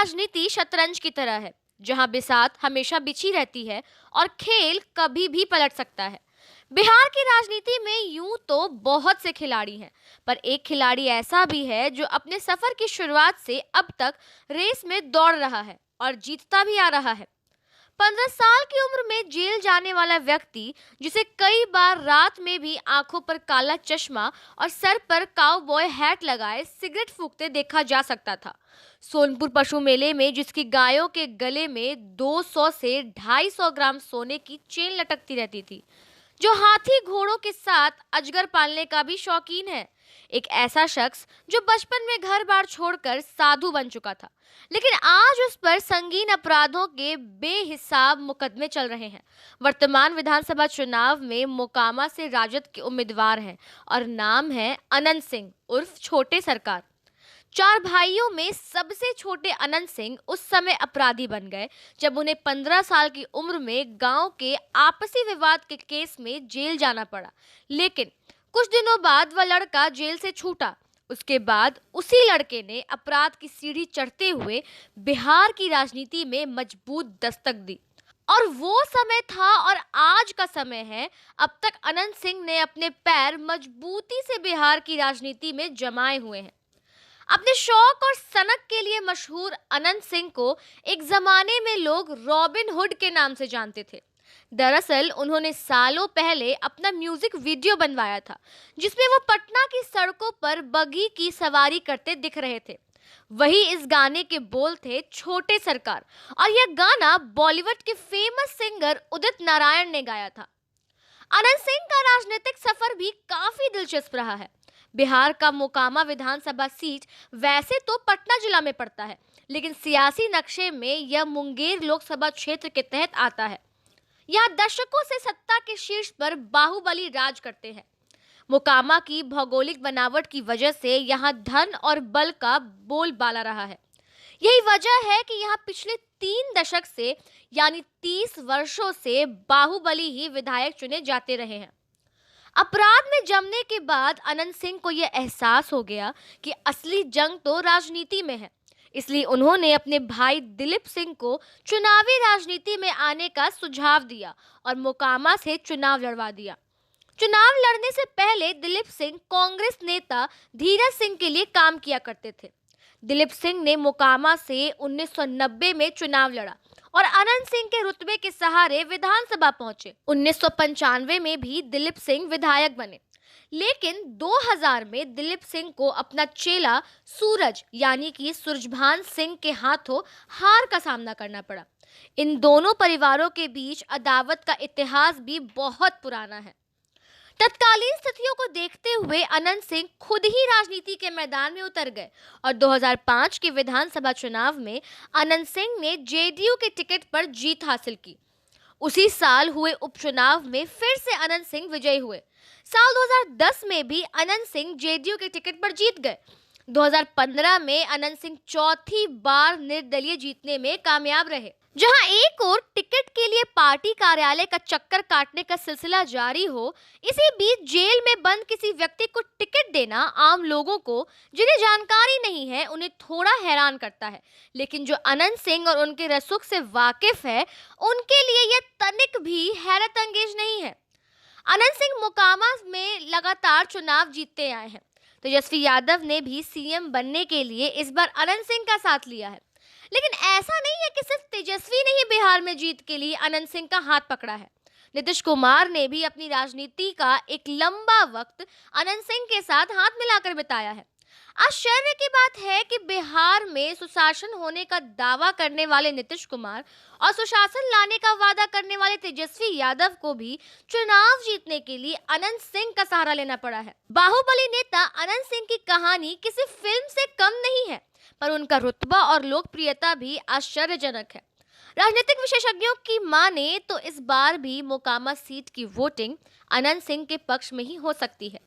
राजनीति शतरंज की तरह है, जहां बिसात हमेशा बिछी रहती है और खेल कभी भी पलट सकता है। बिहार की राजनीति में यूं तो बहुत से खिलाड़ी हैं, पर एक खिलाड़ी ऐसा भी है जो अपने सफर की शुरुआत से अब तक रेस में दौड़ रहा है और जीतता भी आ रहा है। 15 साल की उम्र में जेल जाने वाला व्यक्ति, जिसे कई बार रात में भी आंखों पर काला चश्मा और सर पर काउबॉय हैट लगाए सिगरेट फूंकते देखा जा सकता था। सोनपुर पशु मेले में जिसकी गायों के गले में 200 से 250 ग्राम सोने की चेन लटकती रहती थी, जो हाथी घोड़ों के साथ अजगर पालने का भी शौकीन है। एक ऐसा शख्स जो बचपन में घर बार छोड़कर साधु बन चुका था, लेकिन आज उस पर संगीन अपराधों के बेहिसाब मुकदमे चल रहे हैं। वर्तमान विधानसभा चुनाव में मोकामा से राजद के उम्मीदवार हैं और नाम है अनंत सिंह उर्फ छोटे सरकार। चार भाइयों में सबसे छोटे अनंत सिंह उस समय अपराधी बन गए जब उन्हें 15 साल की उम्र में गांव के आपसी विवाद के केस में जेल जाना पड़ा। लेकिन कुछ दिनों बाद वह लड़का जेल से छूटा। उसके बाद उसी लड़के ने अपराध की सीढ़ी चढ़ते हुए बिहार की राजनीति में मजबूत दस्तक दी। और वो समय था और आज का समय है। अब तक अनंत सिंह ने अपने पैर मजबूती से बिहार की राजनीति में जमाए हुए हैं। अपने शौक और सनक के लिए मशहूर अनंत सिंह को एक जमाने में लोग रॉबिन हुड के नाम से जानते थे। दरअसल उन्होंने सालों पहले अपना म्यूजिक वीडियो बनवाया था, जिसमें वो पटना की सड़कों पर बगी की सवारी करते दिख रहे थे। वही इस गाने के बोल थे छोटे सरकार, और यह गाना बॉलीवुड के फेमस सिंगर उदित नारायण ने गाया था। अनंत सिंह का राजनीतिक सफर भी काफी दिलचस्प रहा है। बिहार का मोकामा विधानसभा सीट वैसे तो पटना जिला में पड़ता है, लेकिन सियासी नक्शे में यह मुंगेर लोकसभा क्षेत्र के तहत आता है। यहाँ दशकों से सत्ता के शीर्ष पर बाहुबली राज करते हैं। मोकामा की भौगोलिक बनावट की वजह से यहाँ धन और बल का बोलबाला रहा है। यही वजह है कि यहाँ पिछले 3 दशक से यानी 30 वर्षों से बाहुबली ही विधायक चुने जाते रहे हैं। अपराध में जमने के बाद अनंत सिंह को यह एहसास हो गया कि असली जंग तो राजनीति में है। इसलिए उन्होंने अपने भाई दिलीप सिंह को चुनावी राजनीति में आने का सुझाव दिया और मोकामा से चुनाव लड़वा दिया। चुनाव लड़ने से पहले दिलीप सिंह कांग्रेस नेता धीरज सिंह के लिए काम किया करते थे। दिलीप सिंह ने मोकामा से 1990 में चुनाव लड़ा और अनंत सिंह के रुतबे के सहारे विधानसभा पहुंचे। 1995 में भी दिलीप सिंह विधायक बने, लेकिन 2000 में दिलीप सिंह को अपना चेला सूरज यानी कि सूरजभान सिंह के हाथों हार का सामना करना पड़ा। इन दोनों परिवारों के बीच अदावत का इतिहास भी बहुत पुराना है। तत्कालीन स्थितियों को देखते हुए अनंत सिंह खुद ही राजनीति के मैदान में उतर गए और 2005 के विधानसभा चुनाव में अनंत सिंह ने जेडीयू के टिकट पर जीत हासिल की। उसी साल हुए उपचुनाव में फिर से अनंत सिंह विजयी हुए। साल 2010 में भी अनंत सिंह जेडीयू के टिकट पर जीत गए। 2015 में अनंत सिंह चौथी बार निर्दलीय जीतने में कामयाब रहे। जहां एक और टिकट के लिए पार्टी कार्यालय का चक्कर काटने का सिलसिला जारी हो, इसी बीच जेल में बंद किसी व्यक्ति को टिकट देना आम लोगों को, जिन्हें जानकारी नहीं है, उन्हें थोड़ा हैरान करता है। लेकिन जो अनंत सिंह और उनके रसूख से वाकिफ है, उनके लिए यह तनिक भी हैरत अंगेज नहीं है। अनंत सिंह मोकामा में लगातार चुनाव जीतते आए हैं। तेजस्वी यादव ने भी सीएम बनने के लिए इस बार अनंत सिंह का साथ लिया है। लेकिन ऐसा नहीं है कि सिर्फ तेजस्वी ने ही बिहार में जीत के लिए अनंत सिंह का हाथ पकड़ा है। नीतीश कुमार ने भी अपनी राजनीति का एक लंबा वक्त अनंत सिंह के साथ हाथ मिलाकर बिताया है। आश्चर्य की बात है कि बिहार में सुशासन होने का दावा करने वाले नीतीश कुमार और सुशासन लाने का वादा करने वाले तेजस्वी यादव को भी चुनाव जीतने के लिए अनंत सिंह का सहारा लेना पड़ा है। बाहुबली नेता अनंत सिंह की कहानी किसी फिल्म से कम नहीं है, पर उनका रुतबा और लोकप्रियता भी आश्चर्यजनक है। राजनीतिक विशेषज्ञों की माने तो इस बार भी मोकामा सीट की वोटिंग अनंत सिंह के पक्ष में ही हो सकती है।